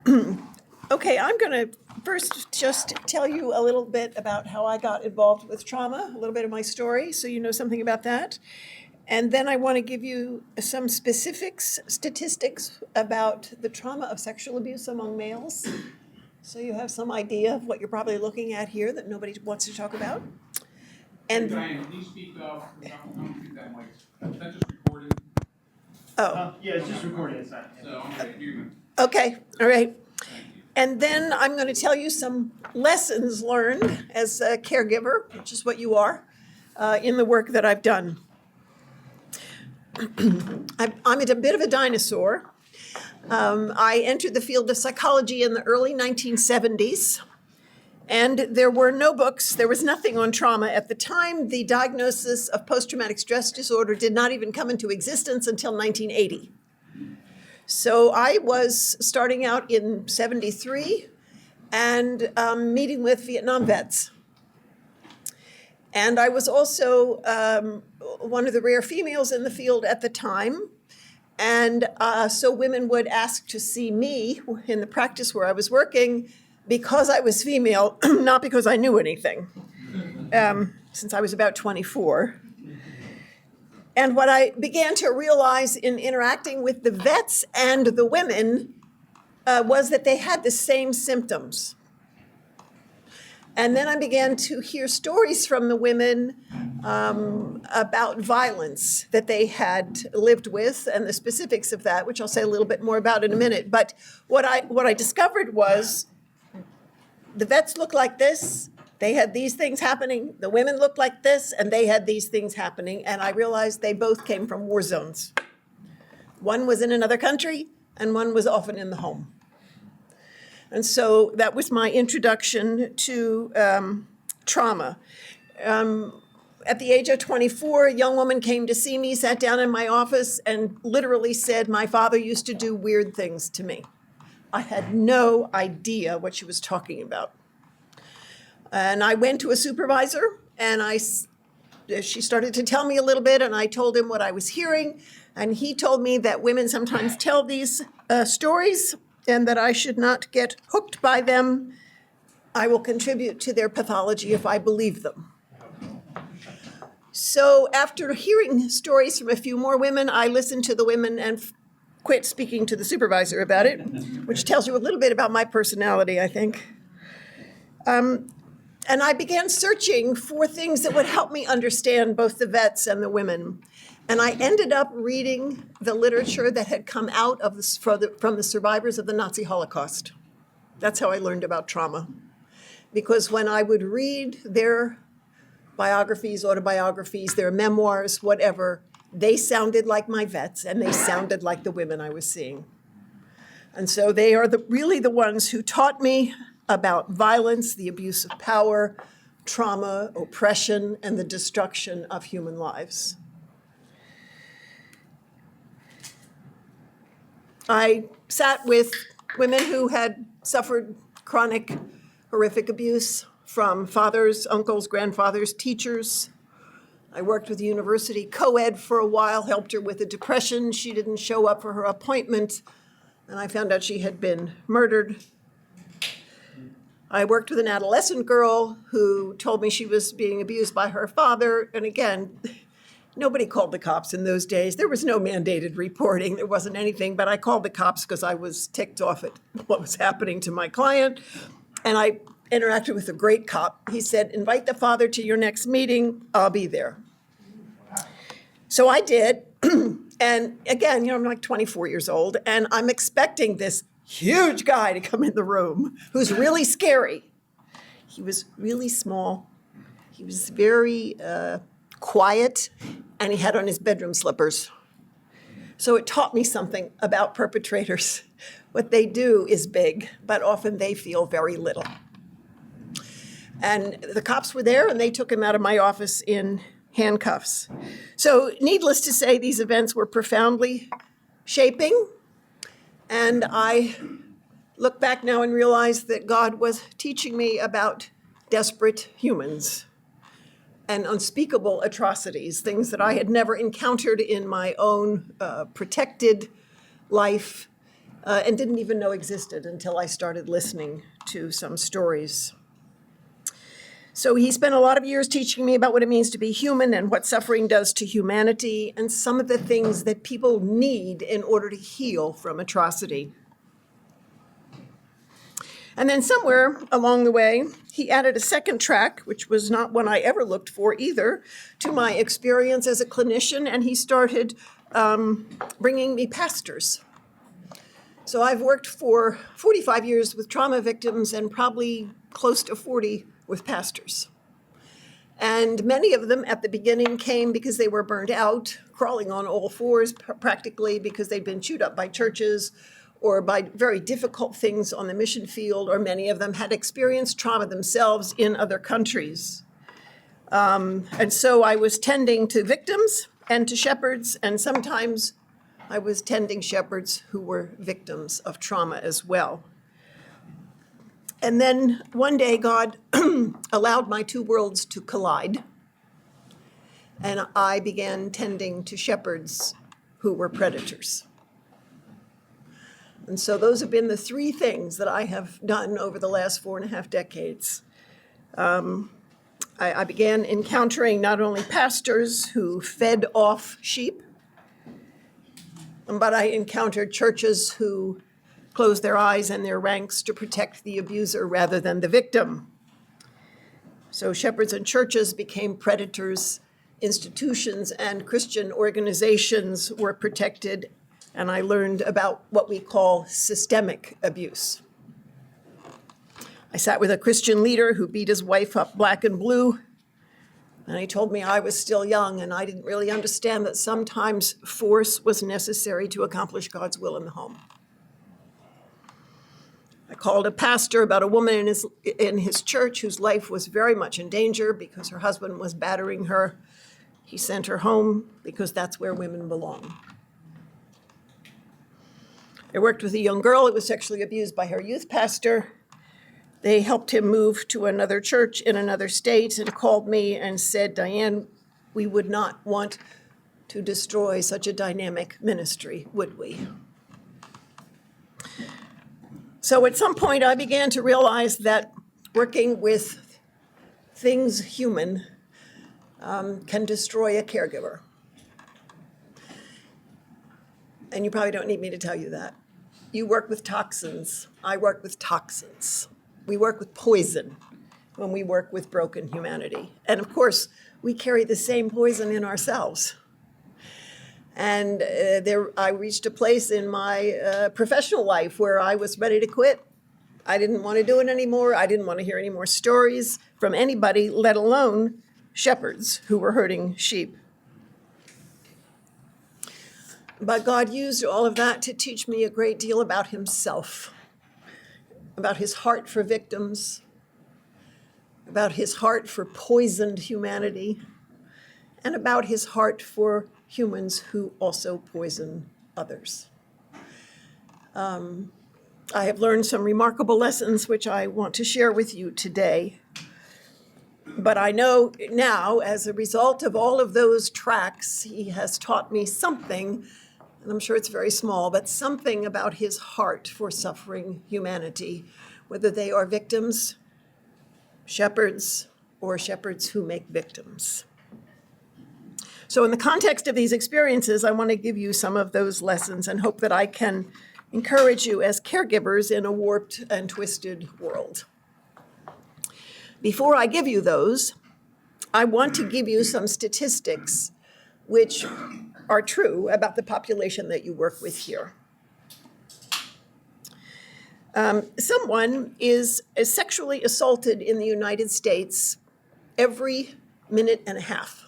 Okay, I'm going to first just tell you a little bit about how I got involved with trauma, a little bit of my story, so you know something about that. And then I want to give you some statistics about the trauma of sexual abuse among males. So you have some idea of what you're probably looking at here that nobody wants to talk about. And Diane, can you speak up? Don't keep that mic. Is that just recording? Yeah, it's just recording, it's not. So I'm going to hear you. Okay, all right. Thank you. And then I'm going to tell you some lessons learned as a caregiver, which is what you are, in the work that I've done. I'm a bit of a dinosaur. I entered the field of psychology in the early 1970s, and there were no books. There was nothing on trauma. At the time, the diagnosis of post-traumatic stress disorder did not even come into existence until 1980. So I was starting out in 73 and meeting with Vietnam vets. And I was also one of the rare females in the field at the time. And so women would ask to see me in the practice where I was working because I was female, not because I knew anything, since I was about 24. And what I began to realize in interacting with the vets and the women was that they had the same symptoms. And then I began to hear stories from the women about violence that they had lived with and the specifics of that, which I'll say a little bit more about in a minute. But what I discovered was the vets looked like this. They had these things happening. The women looked like this, and they had these things happening. And I realized they both came from war zones. One was in another country, and one was often in the home. And so that was my introduction to trauma. At the age of 24, a young woman came to see me, sat down in my office, and literally said, "My father used to do weird things to me." I had no idea what she was talking about. And I went to a supervisor, and she started to tell me a little bit, and I told him what I was hearing. And he told me that women sometimes tell these stories and that I should not get hooked by them. I will contribute to their pathology if I believe them. So after hearing stories from a few more women, I listened to the women and quit speaking to the supervisor about it, which tells you a little bit about my personality, I think. And I began searching for things that would help me understand both the vets and the women. And I ended up reading the literature that had come out of from the survivors of the Nazi Holocaust. That's how I learned about trauma. Because when I would read their biographies, autobiographies, their memoirs, whatever, they sounded like my vets, and they sounded like the women I was seeing. And so they are really the ones who taught me about violence, the abuse of power, trauma, oppression, and the destruction of human lives. I sat with women who had suffered chronic, horrific abuse from fathers, uncles, grandfathers, teachers. I worked with the university co-ed for a while, helped her with a depression. She didn't show up for her appointment, and I found out she had been murdered. I worked with an adolescent girl who told me she was being abused by her father. And again, nobody called the cops in those days. There was no mandated reporting. There wasn't anything, but I called the cops because I was ticked off at what was happening to my client. And I interacted with a great cop. He said, "Invite the father to your next meeting. I'll be there." So I did. And again, I'm like 24 years old, and I'm expecting this huge guy to come in the room who's really scary. He was really small. He was very quiet, and he had on his bedroom slippers. So it taught me something about perpetrators. What they do is big, but often they feel very little. And the cops were there, and they took him out of my office in handcuffs. So needless to say, these events were profoundly shaping. And I look back now and realize that God was teaching me about desperate humans and unspeakable atrocities, things that I had never encountered in my own protected life. and didn't even know existed until I started listening to some stories. So he spent a lot of years teaching me about what it means to be human and what suffering does to humanity and some of the things that people need in order to heal from atrocity. And then somewhere along the way, he added a second track, which was not one I ever looked for either, to my experience as a clinician, and he started bringing me pastors. So I've worked for 45 years with trauma victims and probably close to 40 with pastors. And many of them at the beginning came because they were burned out, crawling on all fours practically because they'd been chewed up by churches or by very difficult things on the mission field, or many of them had experienced trauma themselves in other countries. And so I was tending to victims and to shepherds, and sometimes I was tending shepherds who were victims of trauma as well. And then one day, God allowed my two worlds to collide, and I began tending to shepherds who were predators. And so those have been the three things that I have done over the last 4.5 decades. I began encountering not only pastors who fed off sheep, but I encountered churches who closed their eyes and their ranks to protect the abuser rather than the victim. So shepherds and churches became predators, institutions and Christian organizations were protected, and I learned about what we call systemic abuse. I sat with a Christian leader who beat his wife up black and blue, and he told me I was still young and I didn't really understand that sometimes force was necessary to accomplish God's will in the home. I called a pastor about a woman in his church whose life was very much in danger because her husband was battering her. He sent her home because that's where women belong. I worked with a young girl who was sexually abused by her youth pastor. They helped him move to another church in another state and called me and said, "Diane, we would not want to destroy such a dynamic ministry, would we?" So at some point, I began to realize that working with things human can destroy a caregiver. And you probably don't need me to tell you that. You work with toxins. I work with toxins. We work with poison when we work with broken humanity. And of course, we carry the same poison in ourselves. And I reached a place in my professional life where I was ready to quit. I didn't want to do it anymore. I didn't want to hear any more stories from anybody, let alone shepherds who were herding sheep. But God used all of that to teach me a great deal about himself, about his heart for victims, about his heart for poisoned humanity, and about his heart for humans who also poison others. I have learned some remarkable lessons which I want to share with you today. But I know now, as a result of all of those tracks, he has taught me something, and I'm sure it's very small, but something about his heart for suffering humanity, whether they are victims, shepherds, or shepherds who make victims. So in the context of these experiences, I want to give you some of those lessons and hope that I can encourage you as caregivers in a warped and twisted world. Before I give you those, I want to give you some statistics which are true about the population that you work with here. Someone is sexually assaulted in the United States every minute and a half.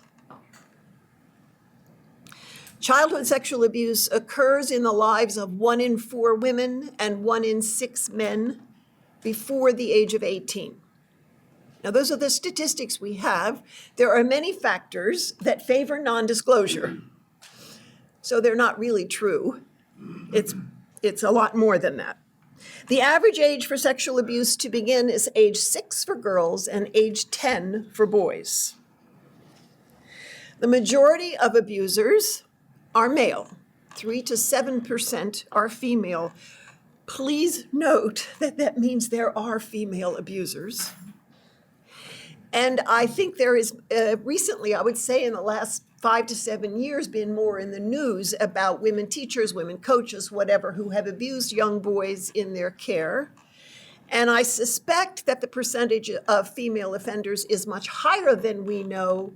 Childhood sexual abuse occurs in the lives of 1 in 4 women and 1 in 6 men before the age of 18. Now, those are the statistics we have. There are many factors that favor non-disclosure. So they're not really true. It's a lot more than that. The average age for sexual abuse to begin is age 6 for girls and age 10 for boys. The majority of abusers are male. 3 to 7% are female, Please note that that means there are female abusers. And I think there is recently, I would say in the last 5 to 7 years, been more in the news about women teachers, women coaches, whatever, who have abused young boys in their care. And I suspect that the percentage of female offenders is much higher than we know,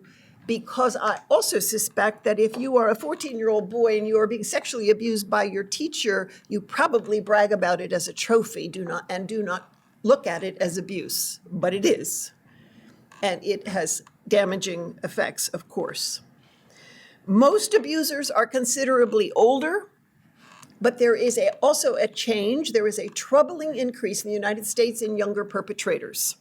because I also suspect that if you are a 14-year-old boy and you are being sexually abused by your teacher, you probably brag about it as a trophy, do not look at it as abuse, but it is. And it has damaging effects, of course. Most abusers are considerably older, but there is also a change. There is a troubling increase in the United States in younger perpetrators.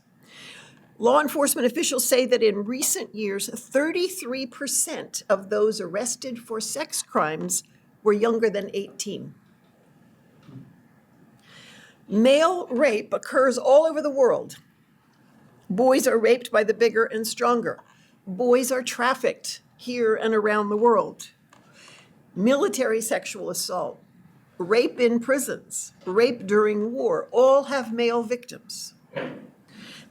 Law enforcement officials say that in recent years, 33% of those arrested for sex crimes were younger than 18. Male rape occurs all over the world. Boys are raped by the bigger and stronger. Boys are trafficked here and around the world. Military sexual assault, rape in prisons, rape during war, all have male victims.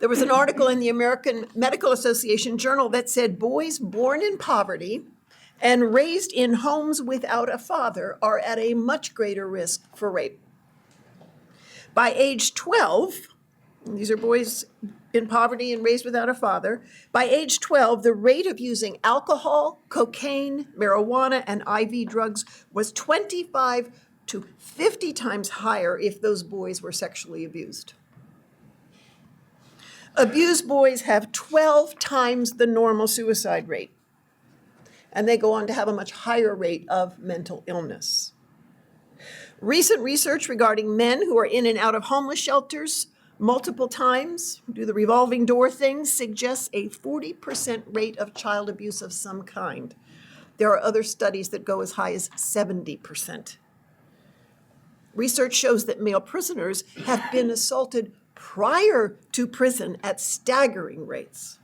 There was an article in the American Medical Association Journal that said boys born in poverty and raised in homes without a father are at a much greater risk for rape. By age 12, these are boys in poverty and raised without a father, by age 12, the rate of using alcohol, cocaine, marijuana, and IV drugs was 25 to 50 times higher if those boys were sexually abused. Abused boys have 12 times the normal suicide rate, and they go on to have a much higher rate of mental illness. Recent research regarding men who are in and out of homeless shelters multiple times, who do the revolving door thing, suggests a 40% rate of child abuse of some kind. There are other studies that go as high as 70%. Research shows that male prisoners have been assaulted prior to prison at staggering rates.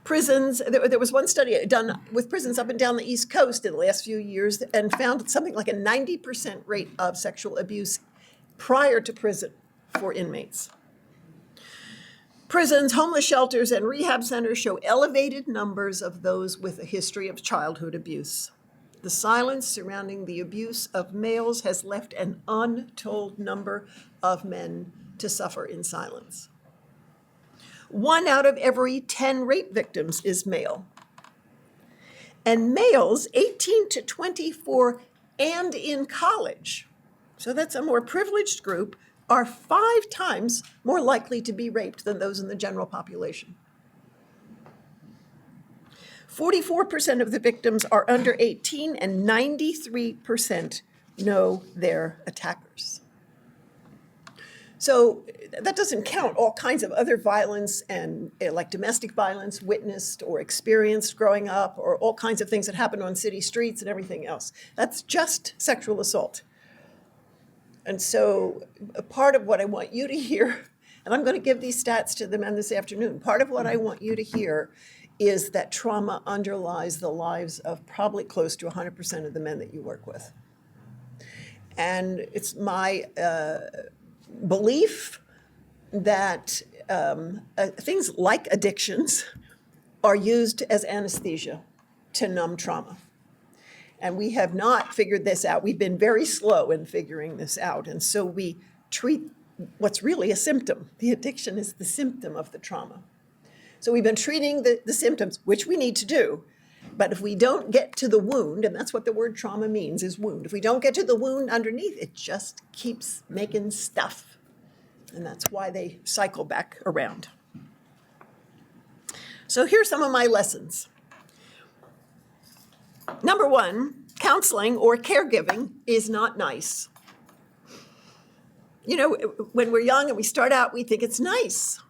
Prisons, there was one study done with prisons up and down the East Coast in the last few years and found something like a 90% rate of sexual abuse prior to prison for inmates. Prisons, homeless shelters, and rehab centers show elevated numbers of those with a history of childhood abuse. The silence surrounding the abuse of males has left an untold number of men to suffer in silence. 1 out of every 10 rape victims is male. And males 18 to 24 and in college, so that's a more privileged group, are 5 times more likely to be raped than those in the general population. 44% of the victims are under 18, and 93% know their attackers. So that doesn't count all kinds of other violence and like domestic violence witnessed or experienced growing up, or all kinds of things that happen on city streets and everything else. That's just sexual assault. And so a part of what I want you to hear, and I'm going to give these stats to the men this afternoon, part of what I want you to hear is that trauma underlies the lives of probably close to 100% of the men that you work with. And it's my belief that things like addictions are used as anesthesia to numb trauma. And we have not figured this out. We've been very slow in figuring this out. And so we treat what's really a symptom. The addiction is the symptom of the trauma. So we've been treating the symptoms, which we need to do. But if we don't get to the wound, and that's what the word trauma means, is wound. If we don't get to the wound underneath, it just keeps making stuff. And that's why they cycle back around. So here's some of my lessons. Number 1, counseling or caregiving is not nice. You know, when we're young and we start out, we think it's nice.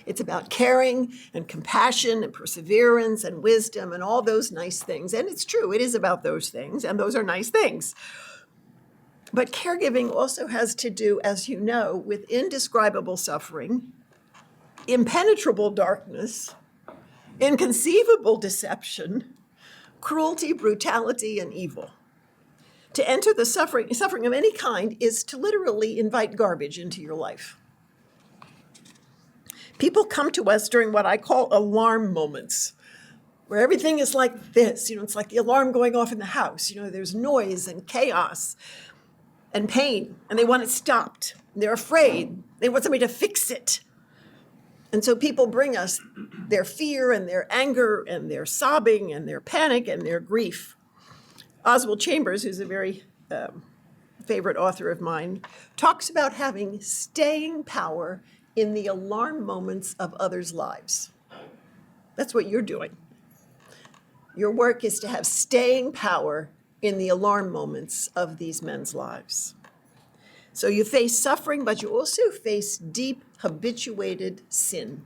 It's about caring and compassion and perseverance and wisdom and all those nice things. And it's true, it is about those things, and those are nice things. But caregiving also has to do, as you know, with indescribable suffering, impenetrable darkness, inconceivable deception, cruelty, brutality, and evil. To enter the suffering of any kind is to literally invite garbage into your life. People come to us during what I call alarm moments, where everything is like this. It's like the alarm going off in the house. There's noise and chaos and pain, and they want it stopped. They're afraid. They want somebody to fix it. And so people bring us their fear and their anger and their sobbing and their panic and their grief. Oswald Chambers, who's a very favorite author of mine, talks about having staying power in the alarm moments of others' lives. That's what you're doing. Your work is to have staying power in the alarm moments of these men's lives. So you face suffering, but you also face deep, habituated sin.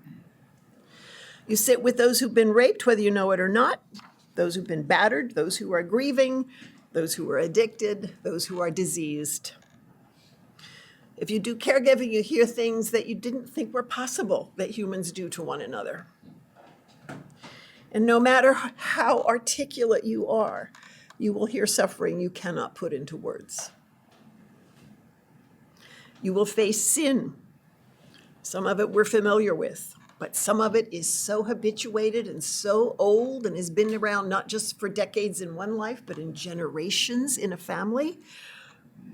You sit with those who've been raped, whether you know it or not, those who've been battered, those who are grieving, those who are addicted, those who are diseased. If you do caregiving, you hear things that you didn't think were possible that humans do to one another. And no matter how articulate you are, you will hear suffering you cannot put into words. You will face sin. Some of it we're familiar with, but some of it is so habituated and so old and has been around not just for decades in one life, but in generations in a family,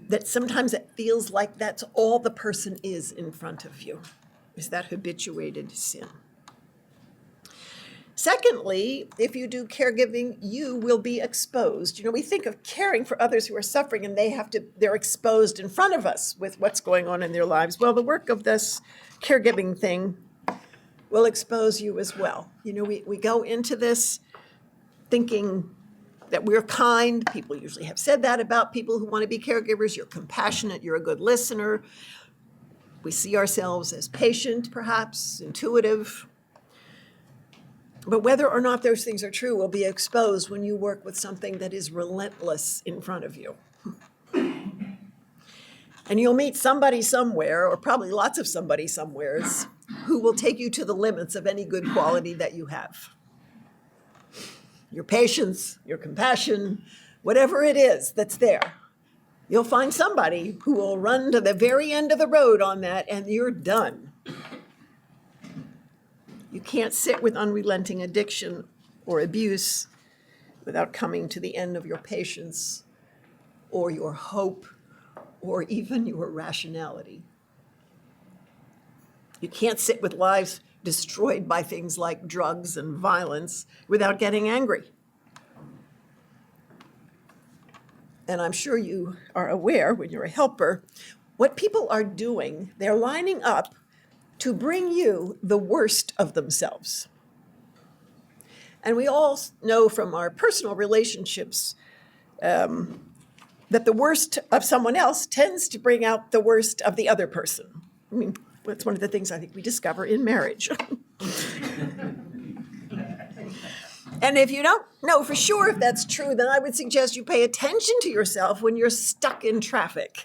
that sometimes it feels like that's all the person is in front of you, is that habituated sin. Secondly, if you do caregiving, you will be exposed. We think of caring for others who are suffering and they're exposed in front of us with what's going on in their lives. Well, the work of this caregiving thing will expose you as well. We go into this thinking that we're kind. People usually have said that about people who want to be caregivers. You're compassionate, you're a good listener. We see ourselves as patient, perhaps, intuitive. But whether or not those things are true will be exposed when you work with something that is relentless in front of you. And you'll meet somebody somewhere, or probably lots of somebody somewheres, who will take you to the limits of any good quality that you have. Your patience, your compassion, whatever it is that's there. You'll find somebody who will run to the very end of the road on that, and you're done. You can't sit with unrelenting addiction or abuse without coming to the end of your patience or your hope or even your rationality. You can't sit with lives destroyed by things like drugs and violence without getting angry. And I'm sure you are aware, when you're a helper, what people are doing, they're lining up to bring you the worst of themselves. And we all know from our personal relationships that the worst of someone else tends to bring out the worst of the other person. That's one of the things I think we discover in marriage. And if you don't know for sure if that's true, then I would suggest you pay attention to yourself when you're stuck in traffic.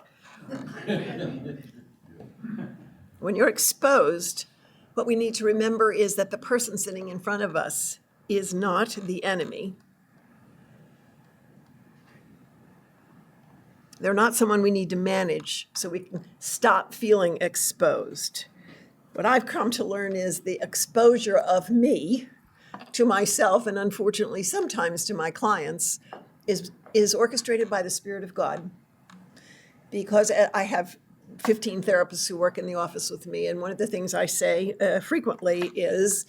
When you're exposed, what we need to remember is that the person sitting in front of us is not the enemy. They're not someone we need to manage so we can stop feeling exposed. What I've come to learn is the exposure of me to myself, and unfortunately sometimes to my clients, is orchestrated by the Spirit of God. Because I have 15 therapists who work in the office with me, and one of the things I say frequently is,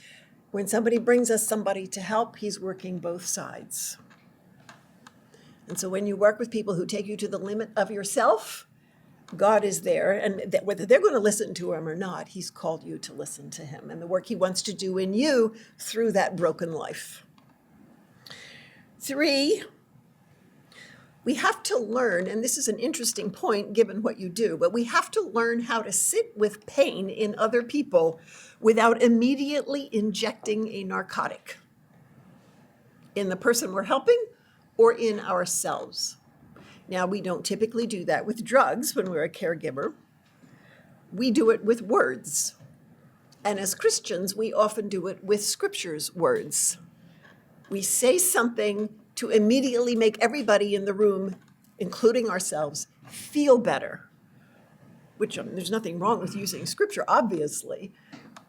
when somebody brings us somebody to help, he's working both sides. And so when you work with people who take you to the limit of yourself, God is there, and whether they're going to listen to him or not, he's called you to listen to him and the work he wants to do in you through that broken life. 3, we have to learn, and this is an interesting point given what you do, but we have to learn how to sit with pain in other people without immediately injecting a narcotic in the person we're helping or in ourselves. Now, we don't typically do that with drugs when we're a caregiver. We do it with words. And as Christians, we often do it with Scripture's words. We say something to immediately make everybody in the room including ourselves, feel better, which there's nothing wrong with using scripture, obviously.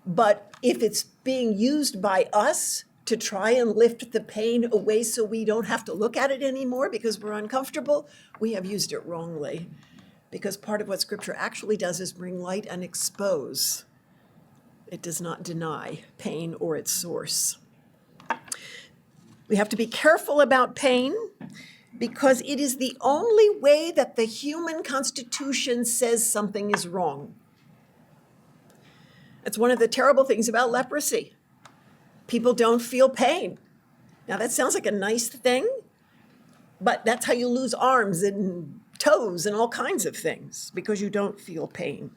But if it's being used by us to try and lift the pain away so we don't have to look at it anymore because we're uncomfortable, we have used it wrongly. Because part of what scripture actually does is bring light and expose. It does not deny pain or its source. We have to be careful about pain because it is the only way that the human constitution says something is wrong. It's one of the terrible things about leprosy. People don't feel pain. Now that sounds like a nice thing, but that's how you lose arms and toes and all kinds of things, because you don't feel pain.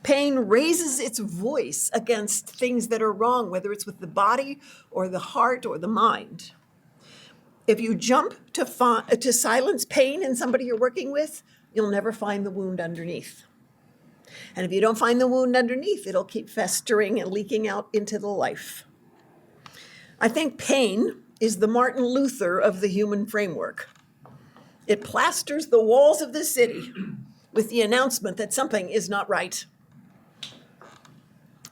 Pain raises its voice against things that are wrong, whether it's with the body or the heart or the mind. If you jump to silence pain in somebody you're working with, you'll never find the wound underneath. And if you don't find the wound underneath, it'll keep festering and leaking out into the life. I think pain is the Martin Luther of the human framework. It plasters the walls of the city with the announcement that something is not right.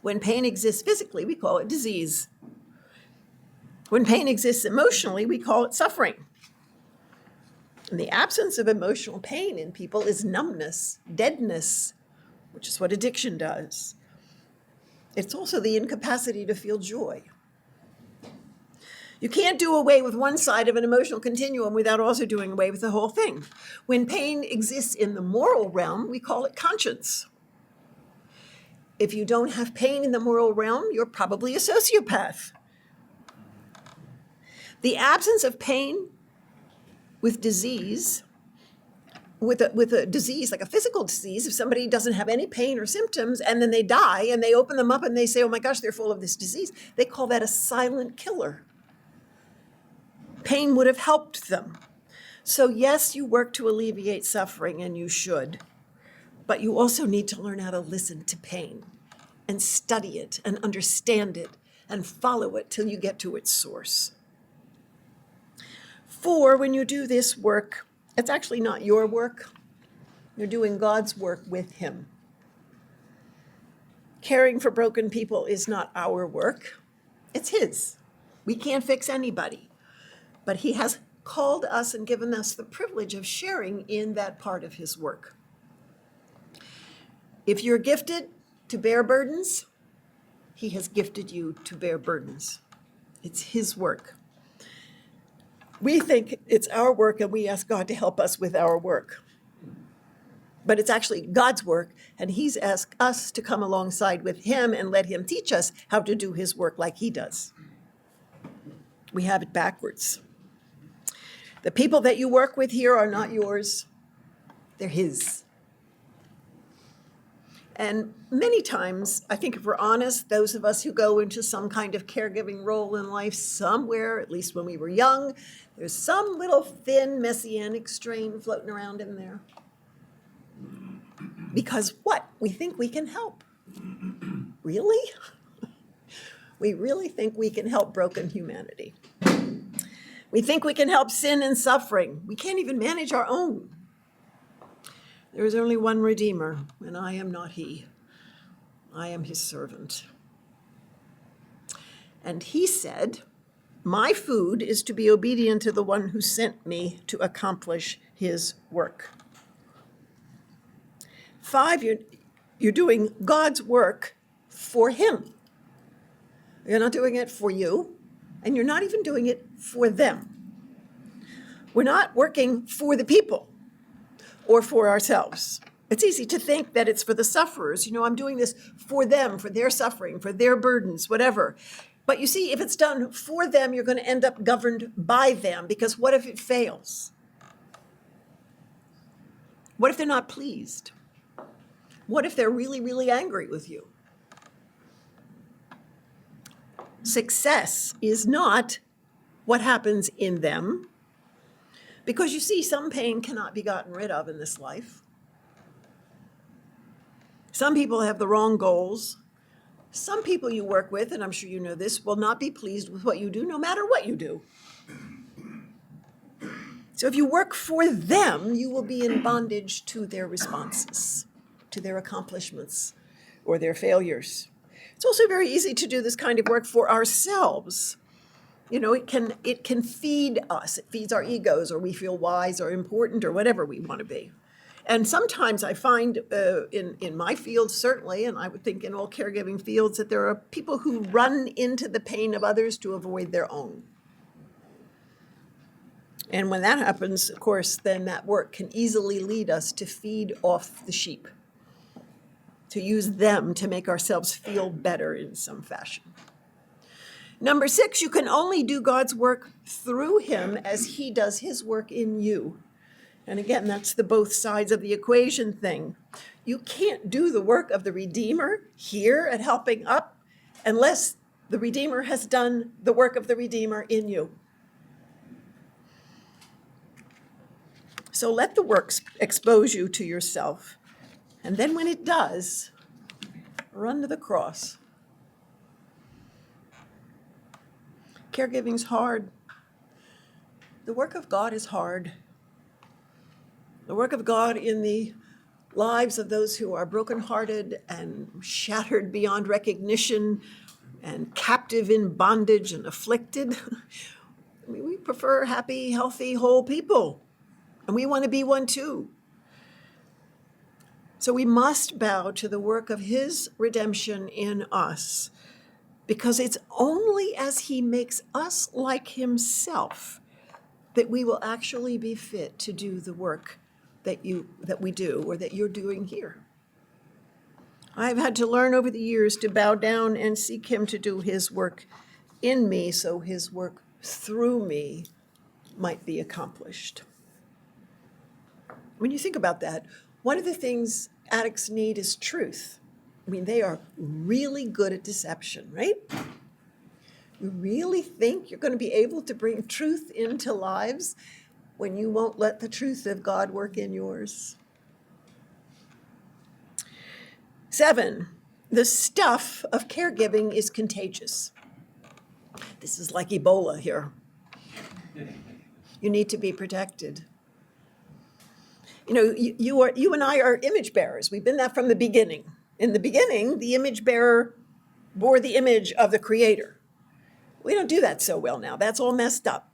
When pain exists physically, we call it disease. When pain exists emotionally, we call it suffering. And the absence of emotional pain in people is numbness, deadness, which is what addiction does. It's also the incapacity to feel joy. You can't do away with one side of an emotional continuum without also doing away with the whole thing. When pain exists in the moral realm, we call it conscience. If you don't have pain in the moral realm, you're probably a sociopath. The absence of pain with disease, with a disease, like a physical disease, if somebody doesn't have any pain or symptoms and then they die and they open them up and they say, oh my gosh, they're full of this disease, they call that a silent killer. Pain would have helped them. So yes, you work to alleviate suffering, and you should, but you also need to learn how to listen to pain and study it and understand it and follow it till you get to its source. 4, when you do this work, it's actually not your work. You're doing God's work with him. Caring for broken people is not our work. It's his. We can't fix anybody. But he has called us and given us the privilege of sharing in that part of his work. If you're gifted to bear burdens, he has gifted you to bear burdens. It's his work. We think it's our work and we ask God to help us with our work. But it's actually God's work, and he's asked us to come alongside with him and let him teach us how to do his work like he does. We have it backwards. The people that you work with here are not yours. They're his. And many times, I think if we're honest, those of us who go into some kind of caregiving role in life somewhere, at least when we were young, there's some little thin messianic strain floating around in there. Because what? We think we can help. Really? We really think we can help broken humanity. We think we can help sin and suffering. We can't even manage our own. There is only one Redeemer, and I am not he. I am his servant. And he said, my food is to be obedient to the one who sent me to accomplish his work. 5, you're doing God's work for him. You're not doing it for you, and you're not even doing it for them. We're not working for the people or for ourselves. It's easy to think that it's for the sufferers. You know, I'm doing this for them, for their suffering, for their burdens, whatever. But you see, if it's done for them, you're going to end up governed by them, because what if it fails? What if they're not pleased? What if they're really, really angry with you? Success is not what happens in them, because you see, some pain cannot be gotten rid of in this life. Some people have the wrong goals. Some people you work with, and I'm sure you know this, will not be pleased with what you do no matter what you do. So if you work for them, you will be in bondage to their responses, to their accomplishments, or their failures. It's also very easy to do this kind of work for ourselves. You know, it can feed us. It feeds our egos, or we feel wise or important or whatever we want to be. And sometimes I find in my field, certainly, and I would think in all caregiving fields, that there are people who run into the pain of others to avoid their own. And when that happens, of course, then that work can easily lead us to feed off the sheep, to use them to make ourselves feel better in some fashion. Number 6, you can only do God's work through him as he does his work in you. And again, that's the both sides of the equation thing. You can't do the work of the Redeemer here at Helping Up unless the Redeemer has done the work of the Redeemer in you. So let the work expose you to yourself. And then when it does, run to the cross. Caregiving's hard. The work of God is hard. The work of God in the lives of those who are brokenhearted and shattered beyond recognition and captive in bondage and afflicted. I mean, we prefer happy, healthy, whole people. And we want to be one too. So we must bow to the work of his redemption in us, because it's only as he makes us like himself that we will actually be fit to do the work that we do, or that you're doing here. I've had to learn over the years to bow down and seek him to do his work in me, so his work through me might be accomplished. When you think about that, one of the things addicts need is truth. I mean, they are really good at deception, right? You really think you're going to be able to bring truth into lives when you won't let the truth of God work in yours? 7, the stuff of caregiving is contagious. This is like Ebola here. You need to be protected. You know, you and I are image bearers. We've been that from the beginning. In the beginning, the image bearer bore the image of the Creator. We don't do that so well now. That's all messed up,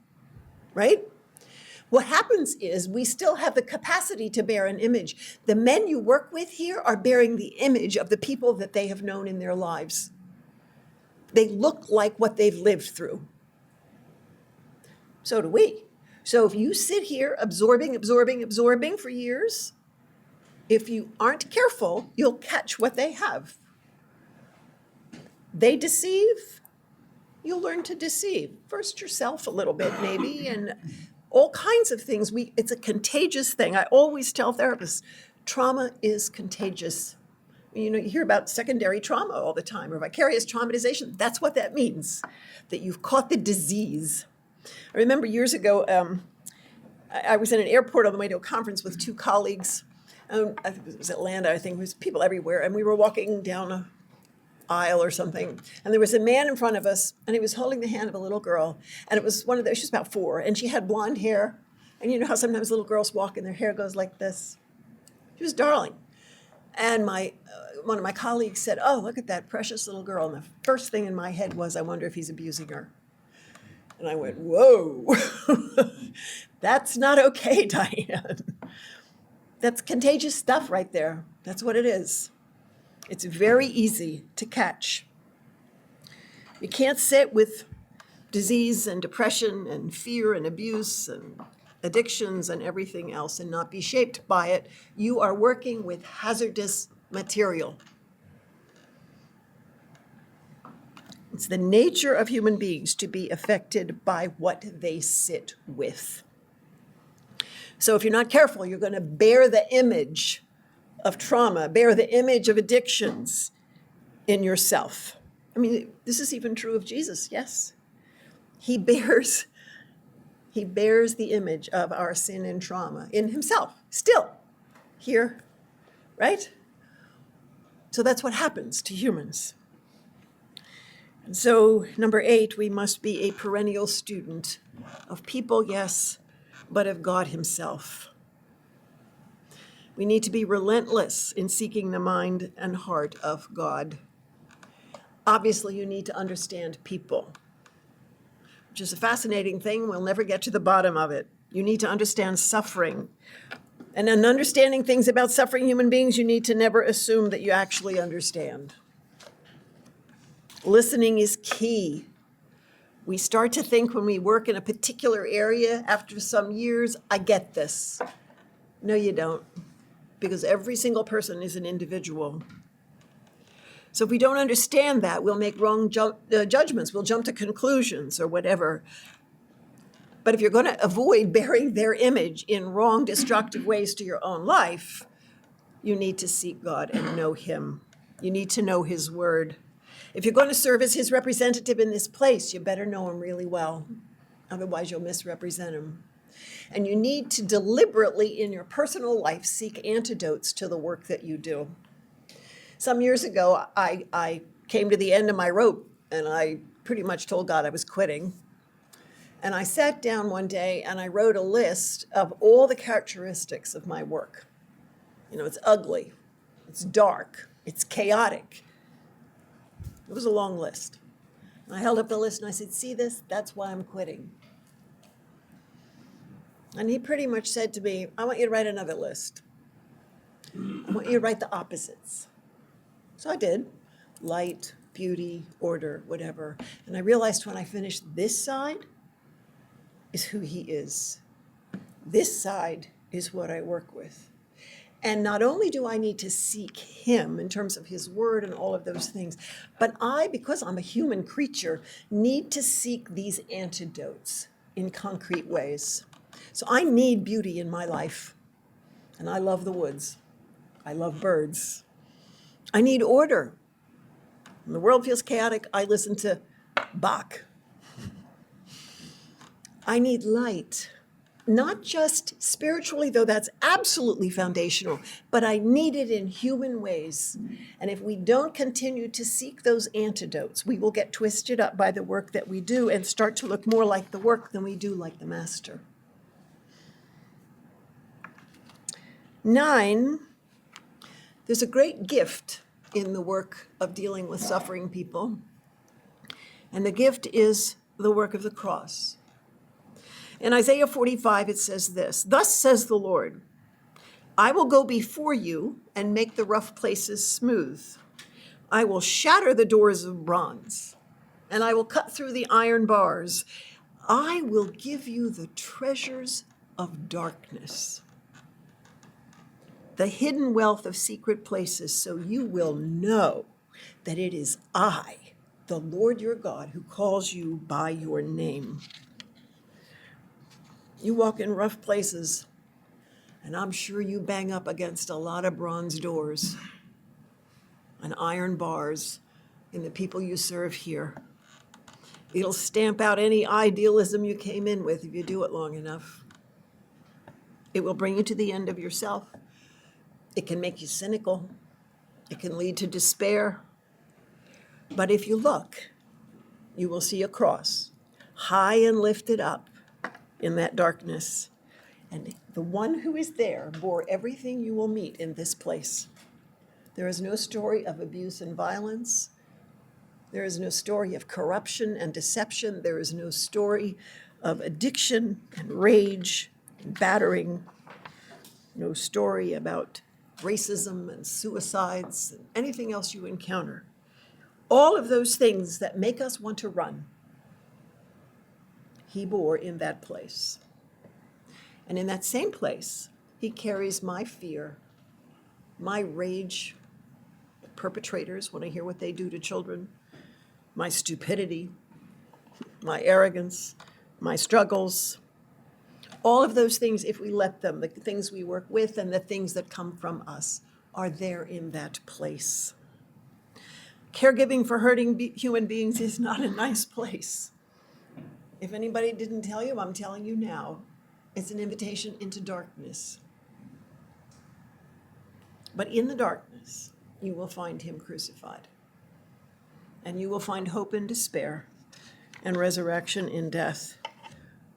right? What happens is we still have the capacity to bear an image. The men you work with here are bearing the image of the people that they have known in their lives. They look like what they've lived through. So do we. So if you sit here absorbing for years, if you aren't careful, you'll catch what they have. They deceive, you'll learn to deceive. First yourself a little bit maybe, and all kinds of things. It's a contagious thing. I always tell therapists, trauma is contagious. You know, you hear about secondary trauma all the time, or vicarious traumatization. That's what that means, that you've caught the disease. I remember years ago, I was in an airport on the way to a conference with 2 colleagues. I think it was Atlanta, I think. It was people everywhere. And we were walking down an aisle or something. And there was a man in front of us, and he was holding the hand of a little girl. And it was one of those, she was about 4, and she had blonde hair. And you know how sometimes little girls walk and their hair goes like this? She was darling. And one of my colleagues said, "Oh, look at that precious little girl." And the first thing in my head was, I wonder if he's abusing her. And I went, whoa, that's not okay, Diane. That's contagious stuff right there. That's what it is. It's very easy to catch. You can't sit with disease and depression and fear and abuse and addictions and everything else and not be shaped by it. You are working with hazardous material. It's the nature of human beings to be affected by what they sit with. So if you're not careful, you're going to bear the image of trauma, bear the image of addictions in yourself. I mean, this is even true of Jesus, yes. He bears the image of our sin and trauma in himself, still, here, right? So that's what happens to humans. And so, number 8, we must be a perennial student of people, yes, but of God himself. We need to be relentless in seeking the mind and heart of God. Obviously, you need to understand people, which is a fascinating thing. We'll never get to the bottom of it. You need to understand suffering. And in understanding things about suffering human beings, you need to never assume that you actually understand. Listening is key. We start to think when we work in a particular area after some years, I get this. No, you don't, because every single person is an individual. So if we don't understand that, we'll make wrong judgments. We'll jump to conclusions or whatever. But if you're going to avoid bearing their image in wrong, destructive ways to your own life, you need to seek God and know him. You need to know his word. If you're going to serve as his representative in this place, you better know him really well. Otherwise, you'll misrepresent him. And you need to deliberately, in your personal life, seek antidotes to the work that you do. Some years ago, I came to the end of my rope, and I pretty much told God I was quitting. And I sat down one day, and I wrote a list of all the characteristics of my work. You know, it's ugly, it's dark, it's chaotic. It was a long list. And I held up the list, and I said, see this? That's why I'm quitting. And he pretty much said to me, I want you to write another list. I want you to write the opposites. So I did. Light, beauty, order, whatever. And I realized when I finished this side is who he is. This side is what I work with. And not only do I need to seek him in terms of his word and all of those things, but I, because I'm a human creature, need to seek these antidotes in concrete ways. So I need beauty in my life. And I love the woods. I love birds. I need order. When the world feels chaotic, I listen to Bach. I need light. Not just spiritually, though that's absolutely foundational, but I need it in human ways. And if we don't continue to seek those antidotes, we will get twisted up by the work that we do and start to look more like the work than we do like the master. 9, there's a great gift in the work of dealing with suffering people. And the gift is the work of the cross. In Isaiah 45, it says this, thus says the Lord, I will go before you and make the rough places smooth. I will shatter the doors of bronze, and I will cut through the iron bars. I will give you the treasures of darkness, the hidden wealth of secret places, so you will know that it is I, the Lord your God, who calls you by your name. You walk in rough places, and I'm sure you bang up against a lot of bronze doors and iron bars in the people you serve here. It'll stamp out any idealism you came in with if you do it long enough. It will bring you to the end of yourself. It can make you cynical. It can lead to despair. But if you look, you will see a cross, high and lifted up in that darkness. And the one who is there bore everything you will meet in this place. There is no story of abuse and violence. There is no story of corruption and deception. There is no story of addiction and rage and battering. No story about racism and suicides and anything else you encounter. All of those things that make us want to run, he bore in that place. And in that same place, he carries my fear, my rage, perpetrators when I hear what they do to children, my stupidity, my arrogance, my struggles. All of those things, if we let them, the things we work with and the things that come from us, are there in that place. Caregiving for hurting human beings is not a nice place. If anybody didn't tell you, I'm telling you now. It's an invitation into darkness. But in the darkness, you will find him crucified. And you will find hope in despair and resurrection in death.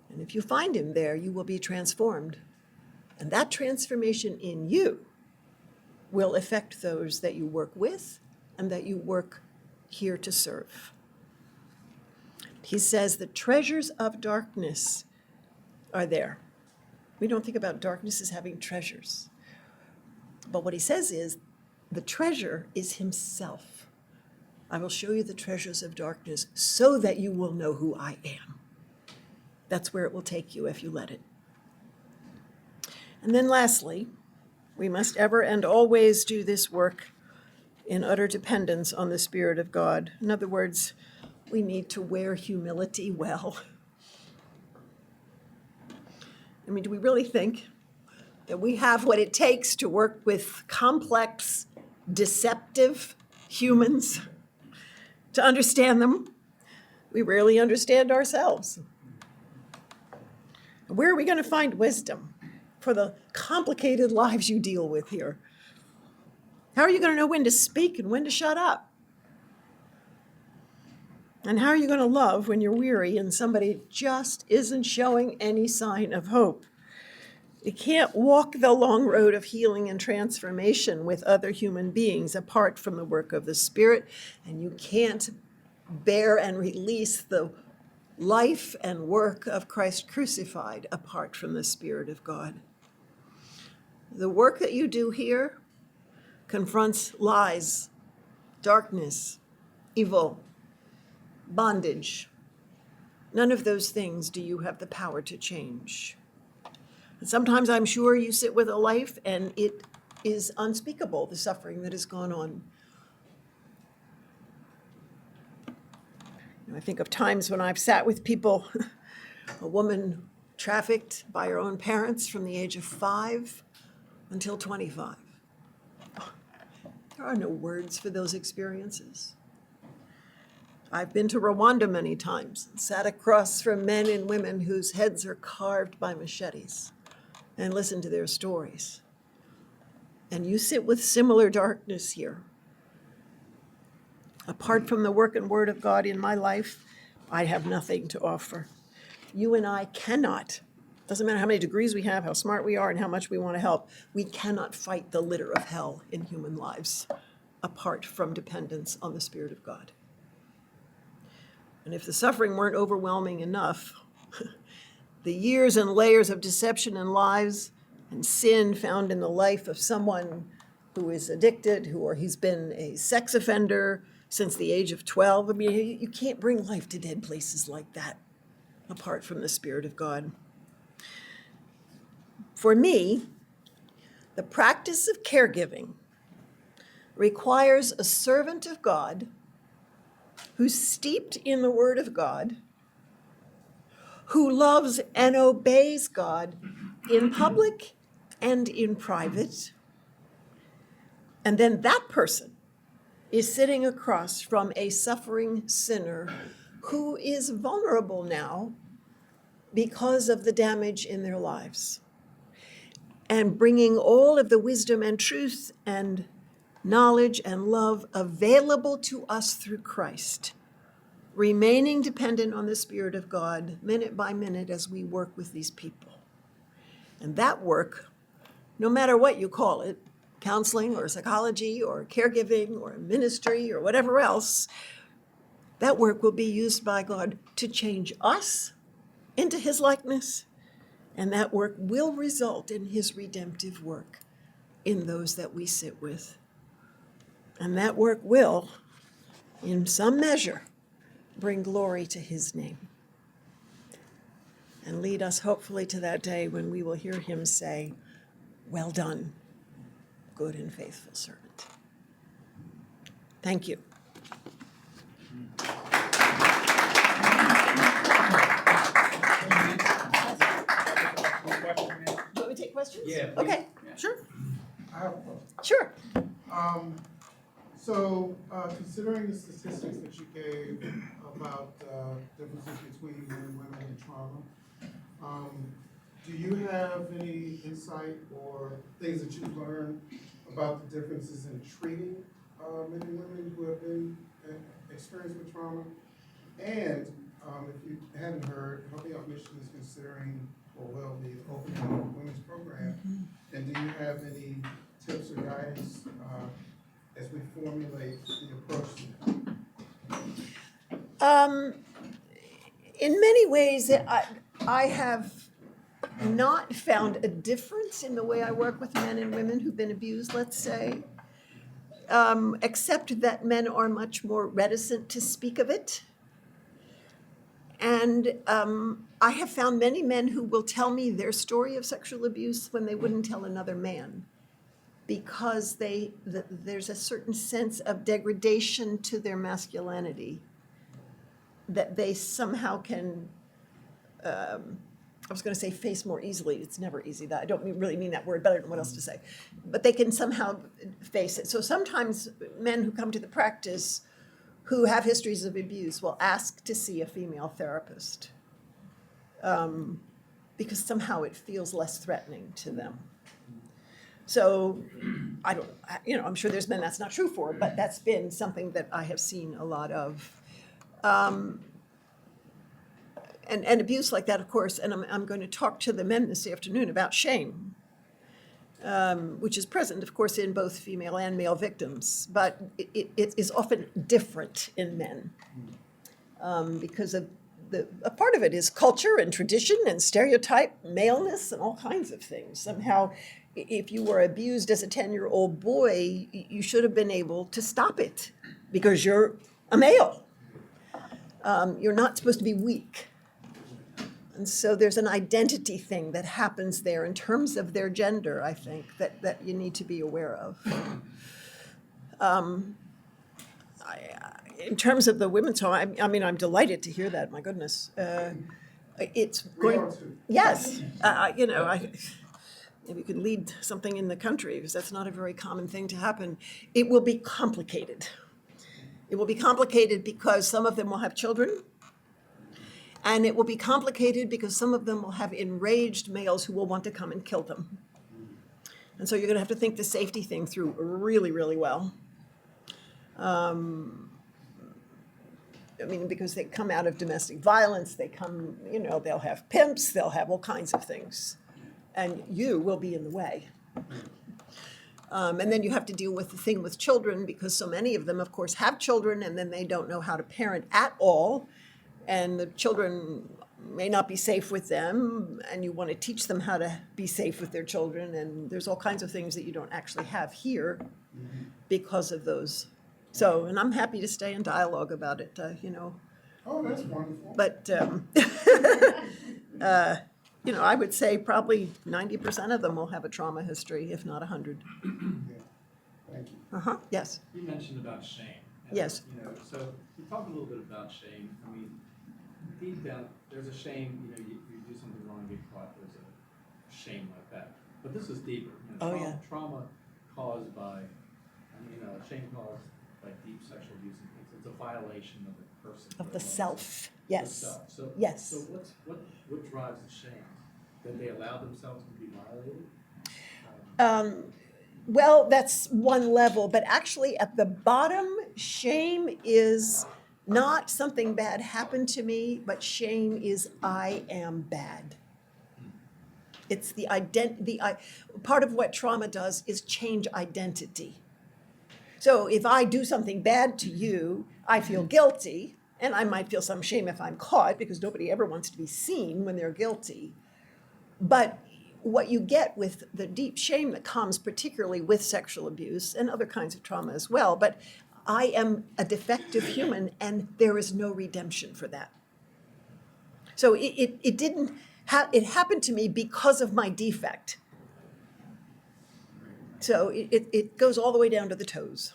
And if you find him there, you will be transformed. And that transformation in you will affect those that you work with and that you work here to serve. He says the treasures of darkness are there. We don't think about darkness as having treasures. But what he says is the treasure is himself. I will show you the treasures of darkness so that you will know who I am. That's where it will take you if you let it. And then lastly, we must ever and always do this work in utter dependence on the Spirit of God. In other words, we need to wear humility well. I mean, do we really think that we have what it takes to work with complex, deceptive humans, to understand them? We rarely understand ourselves. Where are we going to find wisdom for the complicated lives you deal with here? How are you going to know when to speak and when to shut up? And how are you going to love when you're weary and somebody just isn't showing any sign of hope? You can't walk the long road of healing and transformation with other human beings apart from the work of the Spirit, and you can't bear and release the life and work of Christ crucified apart from the Spirit of God. The work that you do here confronts lies, darkness, evil, bondage. None of those things do you have the power to change. And sometimes I'm sure you sit with a life and it is unspeakable, the suffering that has gone on. I think of times when I've sat with people, a woman trafficked by her own parents from the age of 5 until 25. There are no words for those experiences. I've been to Rwanda many times and sat across from men and women whose heads are carved by machetes and listened to their stories. And you sit with similar darkness here. Apart from the work and word of God in my life, I have nothing to offer. You and I cannot, doesn't matter how many degrees we have, how smart we are, and how much we want to help, we cannot fight the litter of hell in human lives apart from dependence on the Spirit of God. And if the suffering weren't overwhelming enough, the years and layers of deception and lies and sin found in the life of someone who is addicted, or he's been a sex offender since the age of 12. I mean, you can't bring life to dead places like that apart from the Spirit of God. For me, the practice of caregiving requires a servant of God who's steeped in the Word of God, who loves and obeys God in public and in private. And then that person is sitting across from a suffering sinner who is vulnerable now because of the damage in their lives, and bringing all of the wisdom and truth and knowledge and love available to us through Christ, remaining dependent on the Spirit of God minute by minute as we work with these people. And that work, no matter what you call it, counseling or psychology or caregiving or ministry or whatever else, that work will be used by God to change us into his likeness, and that work will result in his redemptive work in those that we sit with. And that work will, in some measure, bring glory to his name and lead us hopefully to that day when we will hear him say, "Well done, good and faithful servant." Thank you. Want me to take questions? Yeah, please. Okay, sure, I have a question. sure. Considering the statistics that you gave about differences between men and women in trauma, do you have any insight or things that you've learned about the differences in treating men and women who have been experienced with trauma? And if you hadn't heard, Helping Out Mission is considering, or will be, opening a women's program. And do you have any tips or guidance as we formulate the approach to that? In many ways, I have not found a difference in the way I work with men and women who've been abused, let's say, except that men are much more reticent to speak of it. And I have found many men who will tell me their story of sexual abuse when they wouldn't tell another man, because there's a certain sense of degradation to their masculinity that they somehow can, I was going to say face more easily. It's never easy. That I don't really mean that word, but I don't know what else to say. But they can somehow face it. So sometimes men who come to the practice who have histories of abuse will ask to see a female therapist because somehow it feels less threatening to them. So I'm sure there's men that's not true for, but that's been something that I have seen a lot of. And abuse like that, of course, and I'm going to talk to the men this afternoon about shame, which is present, of course, in both female and male victims, but it is often different in men because of a part of it is culture and tradition and stereotype, maleness, and all kinds of things. Somehow, if you were abused as a 10-year-old boy, you should have been able to stop it because you're a male. You're not supposed to be weak. And so there's an identity thing that happens there in terms of their gender, I think, that you need to be aware of. In terms of the women's home, I mean, I'm delighted to hear that, my goodness. It's going, yes, maybe we could lead something in the country, because that's not a very common thing to happen. It will be complicated. It will be complicated because some of them will have children. And it will be complicated because some of them will have enraged males who will want to come and kill them. And so you're going to have to think the safety thing through really, really well. Because they come out of domestic violence, they come, they'll have pimps, they'll have all kinds of things. And you will be in the way. And then you have to deal with the thing with children, because so many of them, of course, have children, and then they don't know how to parent at all. And the children may not be safe with them, and you want to teach them how to be safe with their children. And there's all kinds of things that you don't actually have here because of those. So, and I'm happy to stay in dialogue about it, Oh, that's wonderful. But, I would say probably 90% of them will have a trauma history, if not 100. Yeah. Thank you. Yes. You mentioned about shame. And, Yes. So you talk a little bit about shame. I mean, deep down, there's a shame, you do something wrong and get caught, there's a shame like that. But this is deeper. Trauma caused by, shame caused by deep sexual abuse and things. It's a violation of the person. Of the self, yes. The self. So, Yes. So what drives the shame? That they allow themselves to be violated? Well, that's one level, but actually at the bottom, shame is not something bad happened to me, but shame is I am bad. It's the part of what trauma does is change identity. So if I do something bad to you, I feel guilty, and I might feel some shame if I'm caught, because nobody ever wants to be seen when they're guilty. But what you get with the deep shame that comes particularly with sexual abuse and other kinds of trauma as well, but I am a defective human and there is no redemption for that. So it happened to me because of my defect. So it goes all the way down to the toes.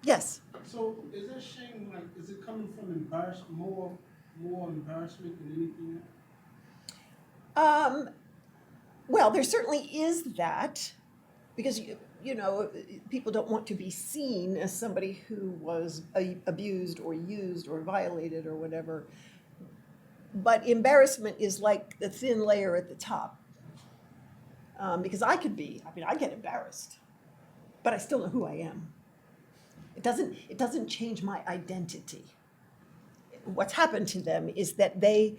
Yes? So is that shame, is it coming from embarrassment, more embarrassment than anything else? Well, there certainly is that, because people don't want to be seen as somebody who was abused or used or violated or whatever. But embarrassment is like the thin layer at the top. Because I get embarrassed, but I still know who I am. It doesn't change my identity. what's happened to them is that they,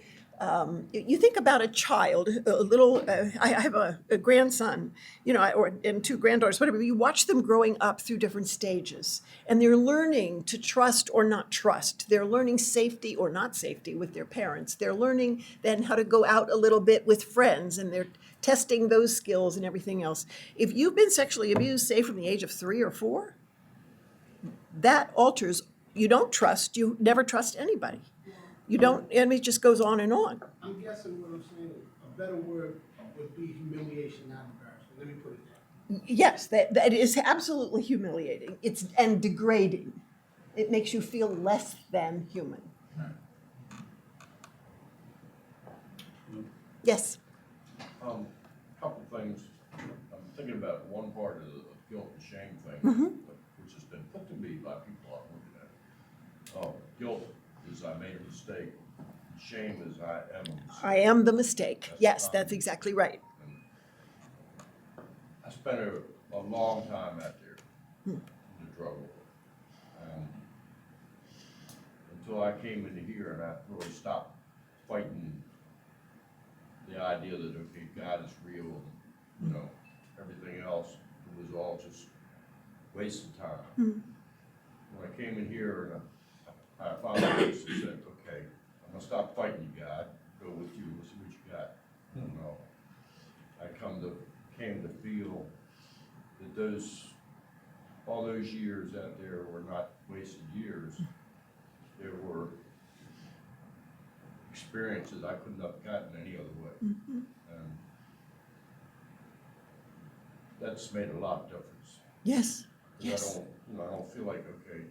you think about a child, a little, I have a grandson, and two granddaughters, whatever. You watch them growing up through different stages, and they're learning to trust or not trust. They're learning safety or not safety with their parents. They're learning then how to go out a little bit with friends, and they're testing those skills and everything else. If you've been sexually abused, say from the age of 3 or 4, that alters, you don't trust, you never trust anybody. You don't, and it just goes on and on. I'm guessing what I'm saying, a better word would be humiliation, not embarrassment. Let me put it that way. Yes, that is absolutely humiliating. And degrading. It makes you feel less than human. Yes. Couple things. I'm thinking about one part of the guilt and shame thing, which has been put to me by people I'm looking at. Guilt is I made a mistake. Shame is I am a mistake. I am the mistake. Yes, that's exactly right. And I spent a long time out there in the drug world. Until I came into here and I really stopped fighting the idea that, okay, God is real, and, everything else, it was all just wasted time. When I came in here and I found a place and said, okay, I'm gonna stop fighting you, God, go with you, let's see what you got. I came to feel that all those years out there were not wasted years. There were experiences I couldn't have gotten any other way. And that's made a lot of difference. Yes. 'Cause Yes. I don't feel like, okay,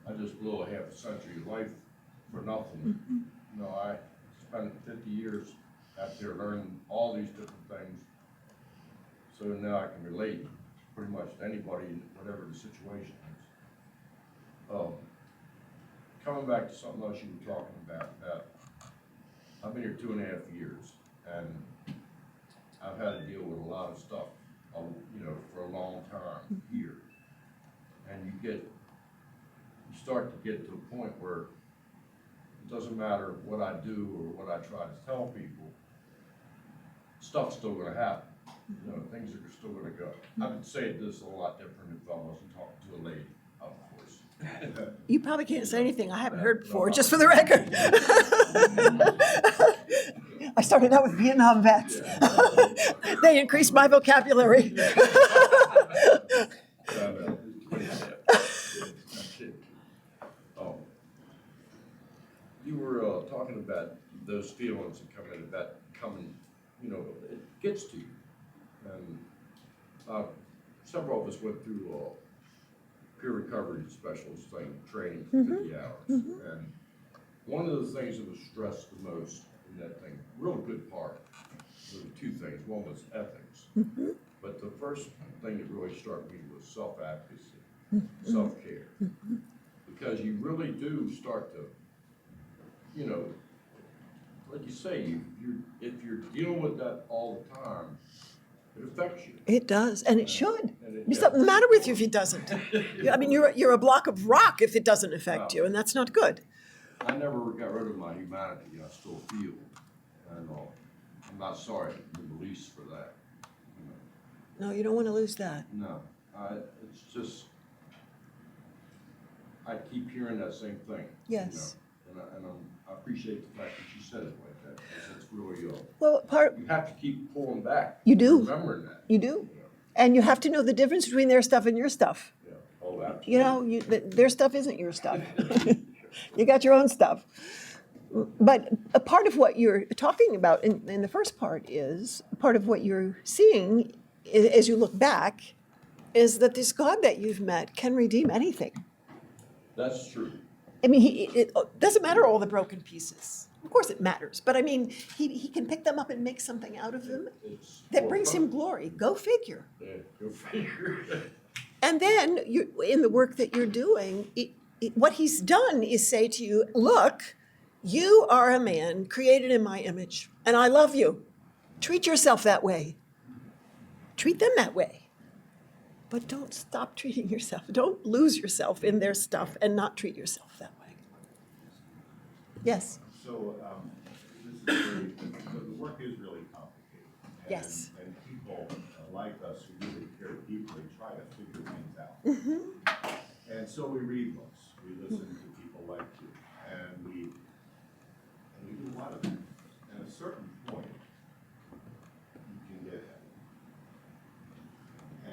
I just blew a half a century of life for nothing. I spent 50 years out there learning all these different things. So now I can relate pretty much to anybody, whatever the situation is. Coming back to something else you were talking about, I've been here 2.5 years, and I've had to deal with a lot of stuff, for a long time here. And you start to get to a point where it doesn't matter what I do or what I try to tell people, stuff's still gonna happen. Things are still gonna go. I would say this a lot different if I wasn't talking to a lady, of course. You probably can't say anything I haven't heard before, just for the record. I started out with Vietnam vets. They increased my vocabulary. You were talking about those feelings that come in, about coming, it gets to you. And several of us went through peer recovery specialist training for 50 hours. And one of the things that was stressed the most in that thing, real good part, there were 2 things. One was ethics. But the first thing that really struck me was self-advocacy, self-care. Because you really do start to, like you say, if you're dealing with that all the time, it affects you. It does, and it should. There's something the matter with you if it doesn't. I mean, you're a block of rock if it doesn't affect you, and that's not good. I never got rid of my humanity. I still feel, and I'm not sorry to be released for that. No, you don't want to lose that. No, it's just I keep hearing that same thing. Yes. And I appreciate the fact that you said it like that, because it's really Well, you have to keep pulling back. You do. Remembering that. You do. And you have to know the difference between their stuff and your stuff. Yeah. Oh, absolutely. Their stuff isn't your stuff. You got your own stuff. But a part of what you're talking about in the first part is, part of what you're seeing as you look back is that this God that you've met can redeem anything. That's true. I mean, it doesn't matter all the broken pieces. Of course it matters, but I mean, he can pick them up and make something out of them that brings him glory. Go figure. Yeah, go figure. And then in the work that you're doing, what he's done is say to you, look, you are a man created in my image, and I love you. Treat yourself that way. Treat them that way. But don't stop treating yourself. Don't lose yourself in their stuff and not treat yourself that way. Yes, So, this is very, the work is really complicated. And- Yes. And people like us who really care deeply try to figure things out. And so we read books, we listen to people like you, and we do a lot of that. At a certain point, you can get heavy.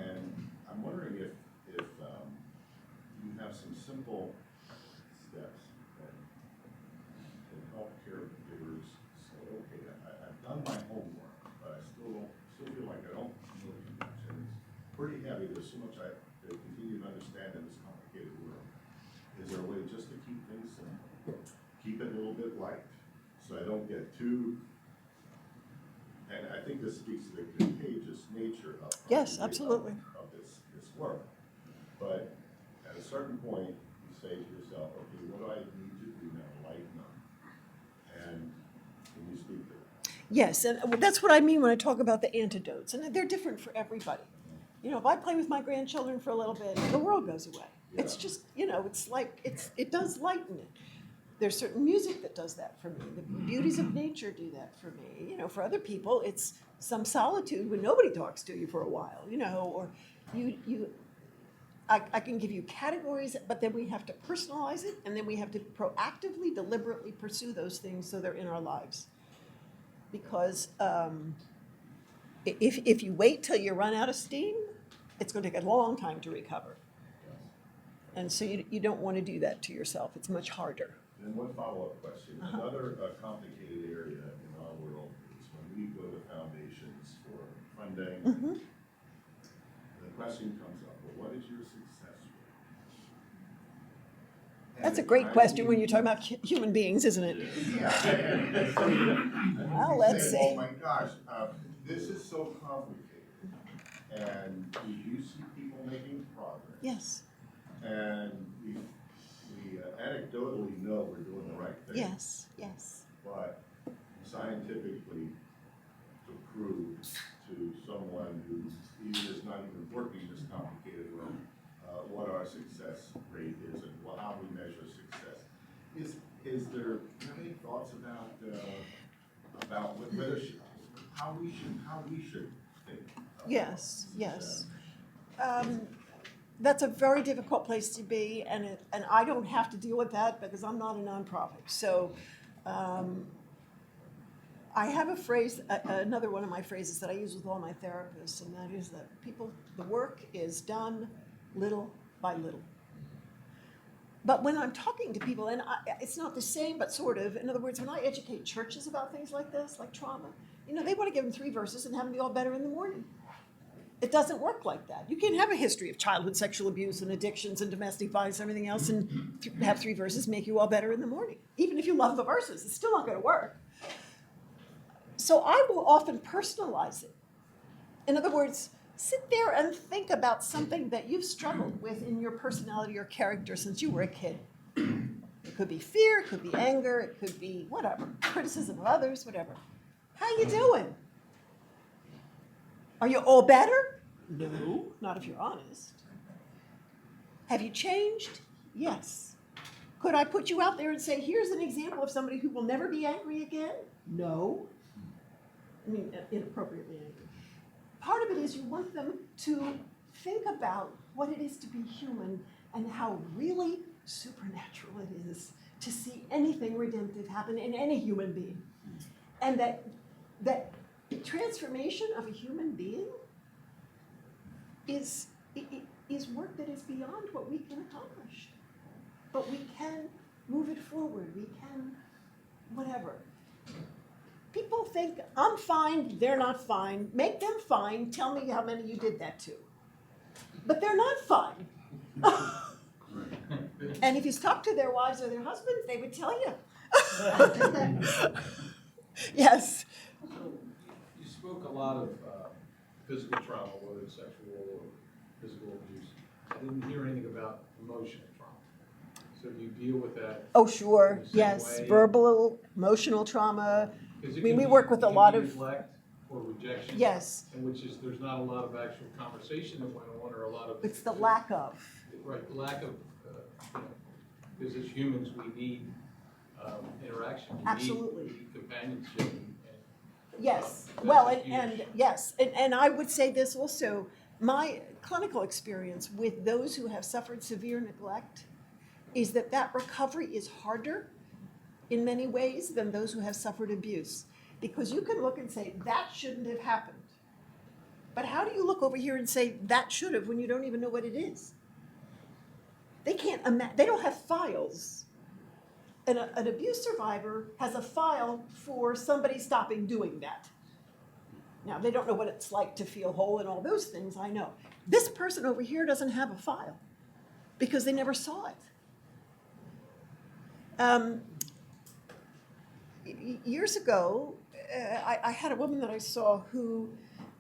And I'm wondering if you have some simple steps that can help caregivers say, okay, I've done my homework, but I still feel like I don't know too much. And it's pretty heavy, there's so much I continue to understand in this complicated world. Is there a way just to keep things simple? Keep it a little bit light, so I don't get too, and I think this speaks to the contagious nature of Yes, absolutely. of this work. But at a certain point, you say to yourself, okay, what do I need to do now, lighten up? And can you speak to that? yes, and that's what I mean when I talk about the antidotes, and they're different for everybody. You know, if I play with my grandchildren for a little bit, the world goes away. It's Yeah. just, you know, it's like, it does lighten it. There's certain music that does that for me. The beauties of nature do that for me. You know, for other people, it's some solitude when nobody talks to you for a while, you know, or I can give you categories, but then we have to personalize it, and then we have to proactively, deliberately pursue those things so they're in our lives. Because if you wait till you run out of steam, it's going to take a long time to recover. And so you don't want to do that to yourself. It's much harder. And one follow-up question. Another complicated area in our world is when we go to foundations for funding, the question comes up, well, what is your success rate? That's a And great I question when see- you're talking about human beings, isn't it? Yeah. and some people Well, let's say, see. oh my gosh, this is so complicated. And we do see people making progress. Yes, And we anecdotally know we're doing the right thing. yes, yes. But scientifically, to prove to someone who even is not even working this complicated world, what our success rate is and how we measure success. Is there, do you have any thoughts about whether, how we should think? About Yes, success? yes. That's a very difficult place to be, and I don't have to deal with that because I'm not a nonprofit. So I have a phrase, another one of my phrases that I use with all my therapists, and that is that the work is done little by little. But when I'm talking to people, and it's not the same, but sort of, in other words, when I educate churches about things like this, like trauma, you know, they want to give them 3 verses and have them be all better in the morning. It doesn't work like that. You can't have a history of childhood sexual abuse and addictions and domestic violence and everything else and have 3 verses make you all better in the morning. Even if you love the verses, it's still not going to work. So I will often personalize it. In other words, sit there and think about something that you've struggled with in your personality or character since you were a kid. It could be fear, it could be anger, it could be whatever, criticism of others, whatever. How you doing? Are you all better? No, not if you're honest. Have you changed? Yes. Could I put you out there and say, here's an example of somebody who will never be angry again? No. I mean, inappropriately angry. Part of it is you want them to think about what it is to be human and how really supernatural it is to see anything redemptive happen in any human being. And that transformation of a human being is work that is beyond what we can accomplish. But we can move it forward. We can, whatever. People think, I'm fine, they're not fine. Make them fine. Tell me how many you did that to. But they're not fine. And if you talk to their wives or their husbands, they would tell you. Yes. So you spoke a lot of physical trauma, whether it's sexual or physical abuse. I didn't hear anything about emotional trauma. So do you deal with that? Oh, sure. In the same Yes. way? Verbal, emotional trauma. 'Cause it I mean, can we be- work with a it can lot be of. neglect or rejection. Yes. And which is, there's not a lot of actual conversation that went on, or a lot of. It's the lack of. Right, lack of, you know, because as humans, we need interaction. You Absolutely. need companionship and Yes, That's well, a and huge- yes, and I would say this also, my clinical experience with those who have suffered severe neglect is that that recovery is harder in many ways than those who have suffered abuse. Because you can look and say, that shouldn't have happened. But how do you look over here and say, that should have, when you don't even know what it is? They can't they don't have files. An abuse survivor has a file for somebody stopping doing that. Now, they don't know what it's like to feel whole and all those things, I know. This person over here doesn't have a file because they never saw it. Years ago, I had a woman that I saw who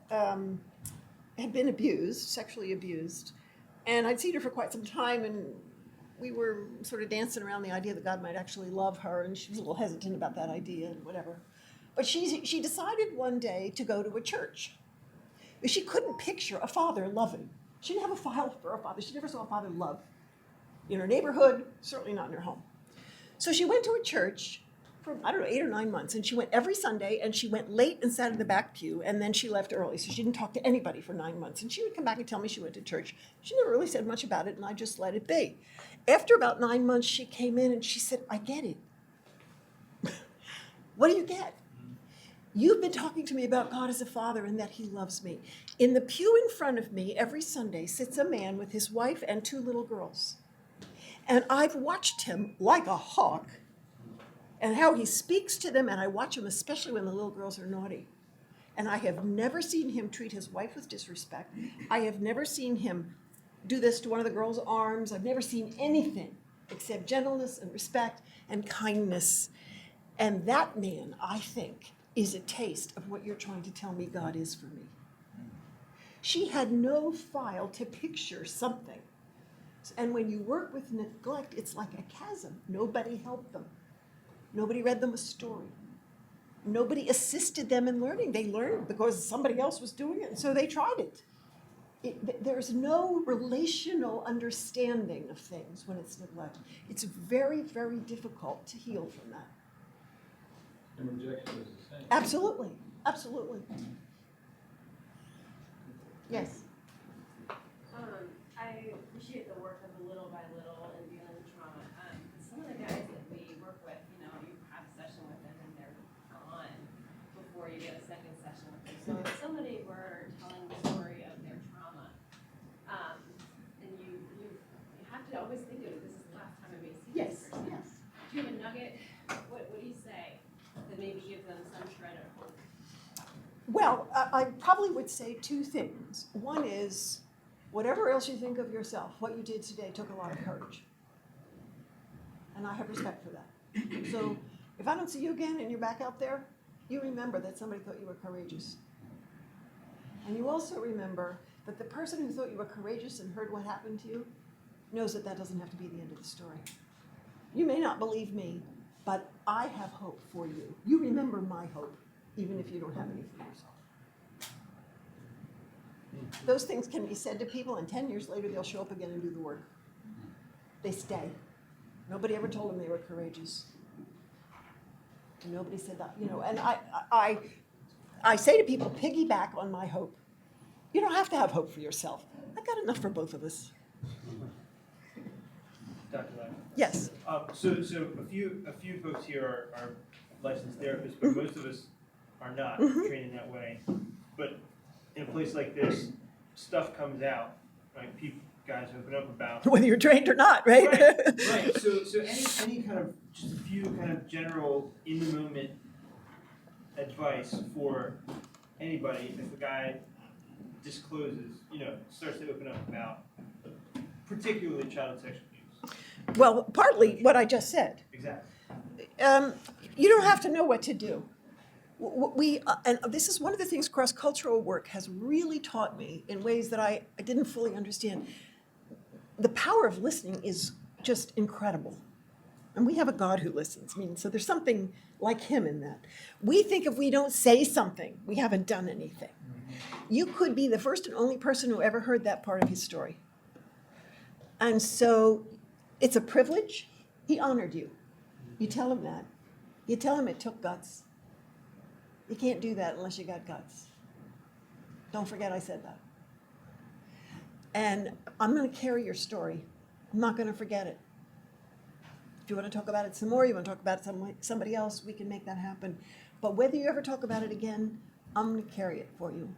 had been abused, sexually abused, and I'd seen her for quite some time, and we were sort of dancing around the idea that God might actually love her, and she was a little hesitant about that idea and whatever. But she decided one day to go to a church. She couldn't picture a father loving. She didn't have a file for a father. She never saw a father love in her neighborhood, certainly not in her home. So she went to a church for, 8 or 9 months, and she went every Sunday, and she went late and sat in the back pew, and then she left early, so she didn't talk to anybody for 9 months. And she would come back and tell me she went to church. She never really said much about it, and I just let it be. After about 9 months, she came in and she said, I get it. What do you get? You've been talking to me about God as a father and that he loves me. In the pew in front of me every Sunday sits a man with his wife and 2 little girls. And I've watched him like a hawk and how he speaks to them, and I watch him especially when the little girls are naughty. And I have never seen him treat his wife with disrespect. I have never seen him do this to one of the girls' arms. I've never seen anything except gentleness and respect and kindness. And that man, I think, is a taste of what you're trying to tell me God is for me. She had no file to picture something. And when you work with neglect, it's like a chasm. Nobody helped them. Nobody read them a story. Nobody assisted them in learning. They learned because somebody else was doing it, and so they tried it. There's no relational understanding of things when it's neglect. It's very, very difficult to heal from that. And rejection is the same. Absolutely, absolutely. Yes. I appreciate the work of little by little and dealing with trauma. Some of the guys that we work with, you have a session with them and they're gone before you get a second session with them. So if somebody were telling the story of their trauma, and you have to always think of it, this is the last time I may see Yes, this person. yes. Do you have a nugget? What do you say that maybe gives them some shred of hope? Well, I probably would say 2 things. One is, whatever else you think of yourself, what you did today took a lot of courage. And I have respect for that. So if I don't see you again and you're back out there, you remember that somebody thought you were courageous. And you also remember that the person who thought you were courageous and heard what happened to you knows that that doesn't have to be the end of the story. You may not believe me, but I have hope for you. You remember my hope, even if you don't have any for yourself. Those things can be said to people, and 10 years later, they'll show up again and do the work. They stay. Nobody ever told them they were courageous. And nobody said that, and I say to people, piggyback on my hope. You don't have to have hope for yourself. I've got enough for both of us. Dr. Langberg. Yes. So a few folks here are licensed therapists, but most of us are not trained in that way. But in a place like this, stuff comes out, right? Guys open up about. Whether you're trained or not, right? Right. So any kind of, just a few kind of general in the moment advice for anybody if a guy discloses, starts to open up about particularly child sexual abuse. Well, partly what I just said. Exactly. You don't have to know what to do. And this is one of the things cross-cultural work has really taught me in ways that I didn't fully understand. The power of listening is just incredible. And we have a God who listens. So there's something like him in that. We think if we don't say something, we haven't done anything. You could be the first and only person who ever heard that part of his story. And so it's a privilege. He honored you. You tell them that. You tell them it took guts. You can't do that unless you got guts. Don't forget I said that. And I'm going to carry your story. I'm not going to forget it. If you want to talk about it some more, you want to talk about it somebody else, we can make that happen. But whether you ever talk about it again, I'm going to carry it for you.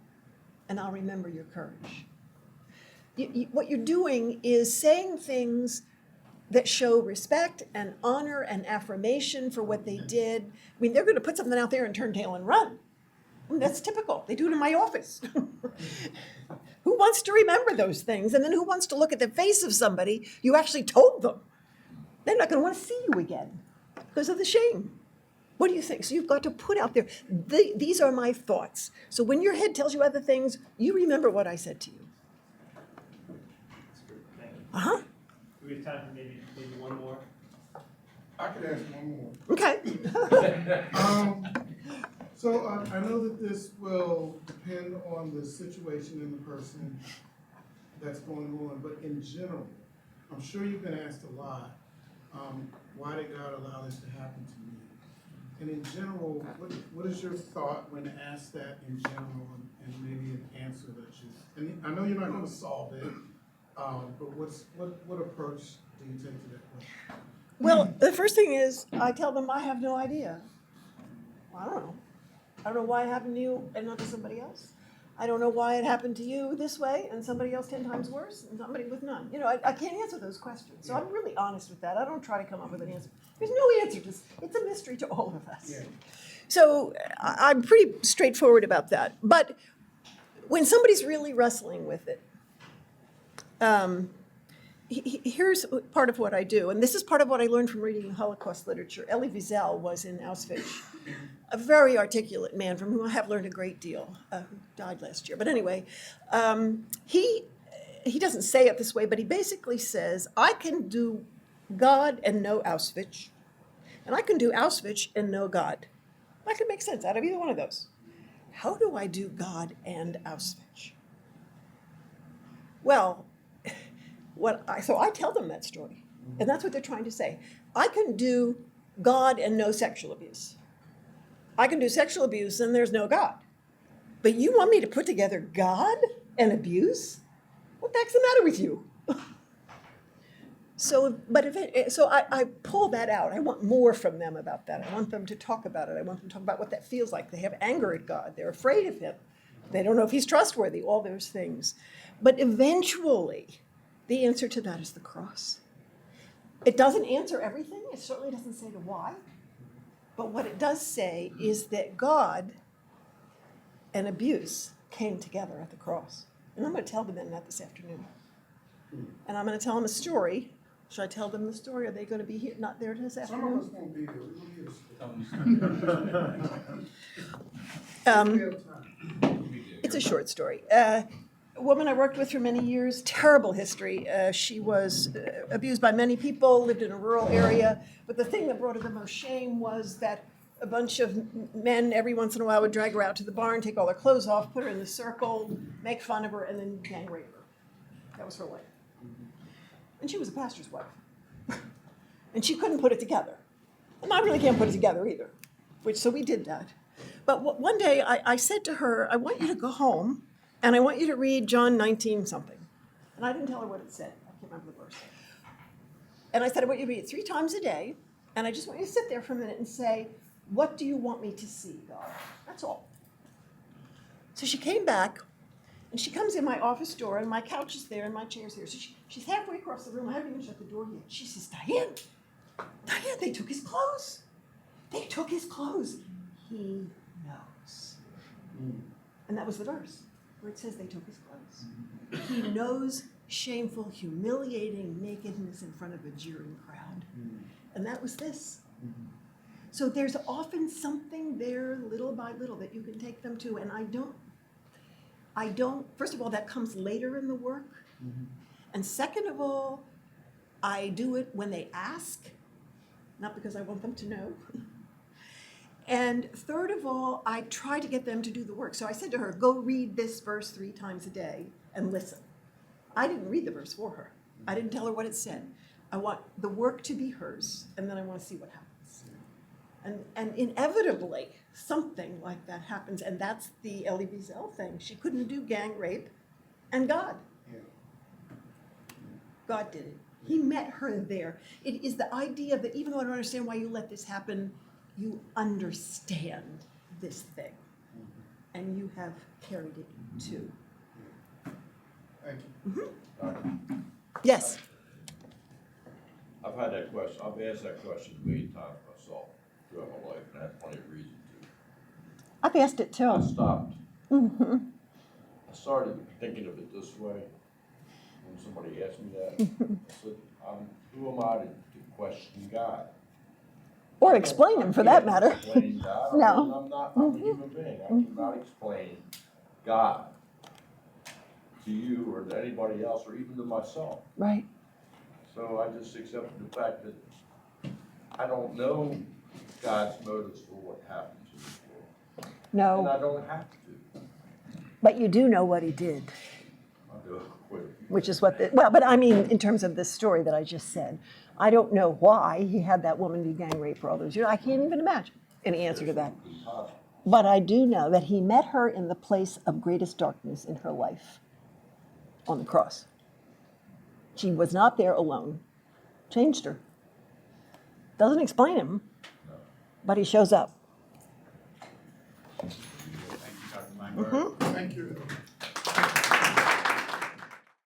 And I'll remember your courage. What you're doing is saying things that show respect and honor and affirmation for what they did. I mean, they're going to put something out there and turn tail and run. I mean, that's typical. They do it in my office. Who wants to remember those things? And then who wants to look at the face of somebody you actually told them? They're not going to want to see you again because of the shame. What do you think? So you've got to put out there, these are my thoughts. So when your head tells you other things, you remember what I said to you. That's good, thank you. Uh-huh. Do we have time for maybe one more? I could ask one more. Okay. So I know that this will depend on the situation and the person that's going on, but in general, I'm sure you've been asked a lot, why did God allow this to happen to me? And in general, what is your thought when asked that in general, and maybe an answer that you, and I know you're not gonna solve it, but what approach do you take to that question? Well, the first thing is I tell them I have no idea. Well, I don't know. I don't know why it happened to you and not to somebody else. I don't know why it happened to you this way and somebody else 10 times worse and somebody with none. You know, I can't answer those questions. So I'm really honest with that. I don't try to come up with an answer. There's no answer. It's a mystery to all of us. Yeah. So I'm pretty straightforward about that. But when somebody's really wrestling with it, here's part of what I do, and this is part of what I learned from reading Holocaust literature. Elie Wiesel was in Auschwitz, a very articulate man from whom I have learned a great deal, who died last year. But anyway, he doesn't say it this way, but he basically says, I can do God and know Auschwitz, and I can do Auschwitz and know God. I can make sense out of either one of those. How do I do God and Auschwitz? Well, so I tell them that story, and that's what they're trying to say. I can do God and no sexual abuse. I can do sexual abuse and there's no God. But you want me to put together God and abuse? What the heck's the matter with you? So I pull that out. I want more from them about that. I want them to talk about it. I want them to talk about what that feels like. They have anger at God. They're afraid of him. They don't know if he's trustworthy, all those things. But eventually, the answer to that is the cross. It doesn't answer everything. It certainly doesn't say the why. But what it does say is that God and abuse came together at the cross. And I'm going to tell them that this afternoon. And I'm going to tell them a story. Should I tell them the story? Are they going to be here, not there this Some of afternoon? us won't be there, we will be here. It's a short story. A woman I worked with for many years, terrible history. She was abused by many people, lived in a rural area. But the thing that brought her the most shame was that a bunch of men every once in a while would drag her out to the barn, take all her clothes off, put her in the circle, make fun of her, and then gang rape her. That was her life. And she was a pastor's wife. And she couldn't put it together. And I really can't put it together either. So we did that. But one day I said to her, I want you to go home and I want you to read John 19 something. And I didn't tell her what it said. I can't remember the verse. And I said, I want you to read it 3 times a day. And I just want you to sit there for a minute and say, what do you want me to see, God? That's all. So she came back. And she comes in my office door, and my couch is there, and my chair's here. So she's halfway across the room. I haven't even shut the door yet. She says, Diane, they took his clothes. They took his clothes. He knows. And that was the verse where it says they took his clothes. He knows shameful, humiliating nakedness in front of a jeering crowd. And that was this. So there's often something there, little by little, that you can take them to. And I don't, first of all, that comes later in the work. And second of all, I do it when they ask, not because I want them to know. And third of all, I try to get them to do the work. So I said to her, go read this verse 3 times a day and listen. I didn't read the verse for her. I didn't tell her what it said. I want the work to be hers, and then I want to see what happens. And inevitably, something like that happens, and that's the Elie Wiesel thing. She couldn't do gang rape, and God. Yeah. God did it. He met her there. It is the idea that even though I don't understand why you let this happen, you understand this thing. And you have carried it too. Thank you. Yes. I've had that question, I've asked that question a million times myself throughout my life, and I have plenty of reason to. I've asked it I too. stopped. Mm-hmm. I started thinking of it this way, when somebody asked me that. I said, who am I to question God? Or explain him, for that matter. I can't explain God. No. I'm a human being. I cannot explain God to you or to anybody else or even to myself. Right. So I just accepted the fact that I don't know God's motives for what happens in this world. And No, I don't have to. but you do know what he did, I do quit. which is what well, but I mean, in terms of this story that I just said, I don't know why he had that woman be gang raped for all those years. I can't even imagine any answer to that. But I do know that he met her in the place of greatest darkness in her life, on the cross. She was not there alone. Changed her. Doesn't explain him, but he shows up. Thank you, Dr. Langberg. Thank you.